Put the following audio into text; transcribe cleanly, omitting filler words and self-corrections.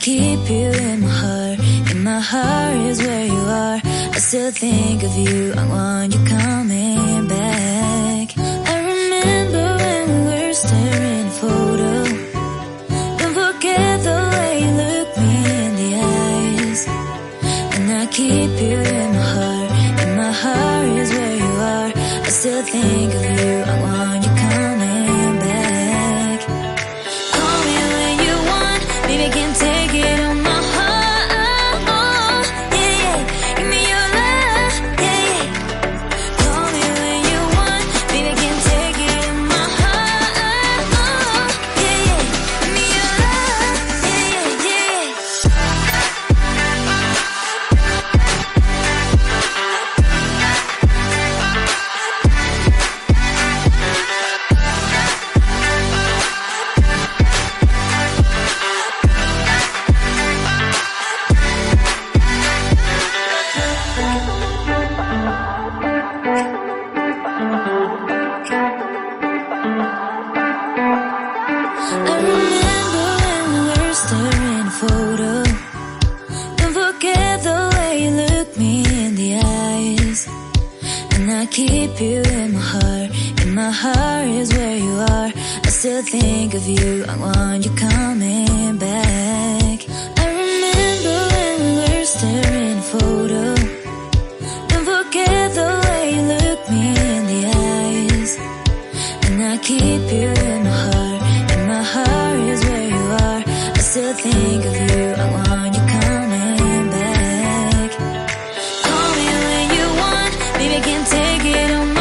keep you in my heart. In my heart is where you are. I still think of you. I want you coming back. I remember when we were staring at a photo. Don't forget the way you look me in the eyes. And I keep you in my heart. In my heart is where you are. I still think of you. I want you coming back. Call me when you want. Baby, I can take it on my heart. Yeah, yeah. Give me your love. Yeah, yeah. Call me when you want. Baby, I can take it on my heart. Yeah, yeah. Give me your love. Yeah, yeah, I remember when we were staring at a photo. Don't forget the way you look me in the eyes. And I keep you in my heart. In my heart is where you are. I still think of you. I want you coming back. I remember when we were staring at a photo. Don't forget the way you look me in the eyes. And I keep you in my heart. In my heart is where you are. I still think of you. I want you coming back. Call me when you want. Baby, I can take it on my